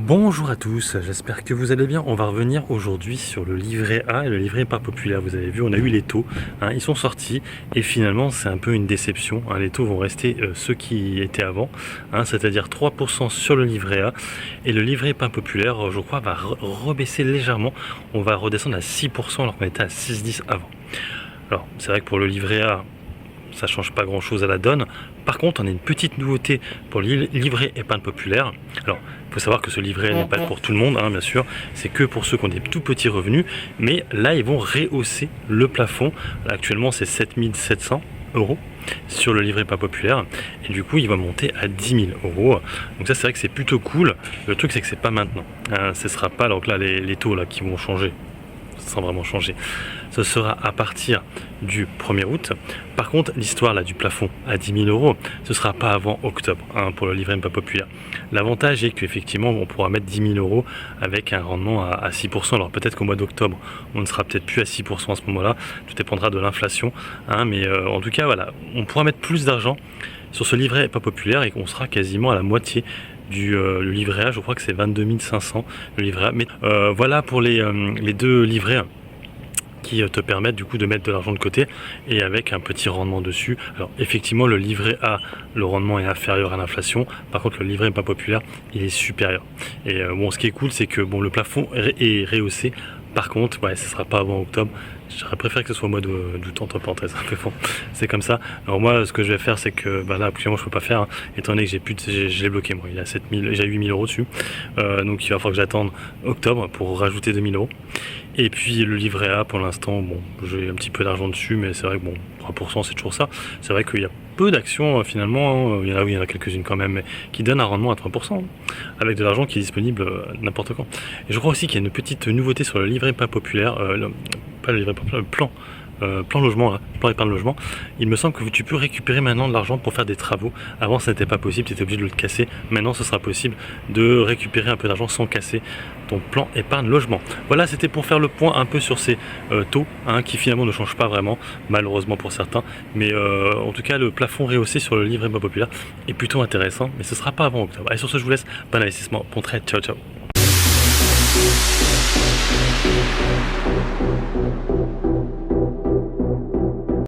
Bonjour à tous, j'espère que vous allez bien. On va revenir aujourd'hui sur le livret A et le livret épargne populaire. Vous avez vu, on a eu les taux, ils sont sortis et finalement c'est un peu une déception. Les taux vont rester ceux qui étaient avant, c'est-à-dire 3% sur le livret A et le livret épargne populaire, je crois, va rebaisser légèrement. On va redescendre à 6% alors qu'on était à 6,10 avant. Alors c'est vrai que pour le livret A, ça change pas grand chose à la donne. Par contre, on a une petite nouveauté pour le livret épargne populaire. Alors, il faut savoir que ce livret n'est pas pour tout le monde, bien sûr. C'est que pour ceux qui ont des tout petits revenus. Mais là, ils vont rehausser le plafond. Actuellement, c'est 7 700 € sur le livret épargne populaire. Et du coup, il va monter à 10 000 €. Donc ça, c'est vrai que c'est plutôt cool. Le truc, c'est que c'est pas maintenant. Ce sera pas, donc là, les taux là, qui vont changer. Sans vraiment changer. Ce sera à partir du 1er août. Par contre, l'histoire là du plafond à 10 000 €, ce sera pas avant octobre pour le livret épargne populaire. L'avantage est qu'effectivement, on pourra mettre 10 000 € avec un rendement à 6%. Alors peut-être qu'au mois d'octobre, on ne sera peut-être plus à 6% à ce moment-là. Tout dépendra de l'inflation. Mais en tout cas, voilà, on pourra mettre plus d'argent sur ce livret épargne populaire et qu'on sera quasiment à la moitié le livret A. Je crois que c'est 22 500 le livret A. Mais voilà pour les deux livrets qui te permettent du coup de mettre de l'argent de côté et avec un petit rendement dessus. Alors effectivement, le livret A, le rendement est inférieur à l'inflation. Par contre, le livret épargne populaire, il est supérieur. Et bon, ce qui est cool, c'est que bon, le plafond est rehaussé. Par contre, ouais, ce sera pas avant octobre. J'aurais préféré que ce soit au mois d'août, entre parenthèses, un peu bon. C'est comme ça. Alors moi, ce que je vais faire, c'est que là, actuellement, je peux pas faire, étant donné que je l'ai bloqué, moi. Il a 7000, j'ai 8000 € dessus. Donc il va falloir que j'attende octobre pour rajouter 2000 €. Et puis le livret A, pour l'instant, bon, j'ai un petit peu d'argent dessus, mais c'est vrai que bon, 3% c'est toujours ça. C'est vrai qu'il y a peu d'actions finalement, il y en a quelques-unes quand même, mais qui donnent un rendement à 3%, avec de l'argent qui est disponible n'importe quand. Et je crois aussi qu'il y a une petite nouveauté sur le livret épargne populaire, pas le livret populaire, le plan logement, là, plan épargne logement. Il me semble que tu peux récupérer maintenant de l'argent pour faire des travaux. Avant, ça n'était pas possible, tu étais obligé de le casser. Maintenant, ce sera possible de récupérer un peu d'argent sans casser ton plan épargne logement. Voilà, c'était pour faire le point un peu sur ces taux, qui finalement ne changent pas vraiment, malheureusement pour certains. Mais en tout cas, le plafond rehaussé sur le livret épargne populaire est plutôt intéressant, mais ce ne sera pas avant octobre. Allez, sur ce, je vous laisse. Bon investissement, bon trade, ciao ciao.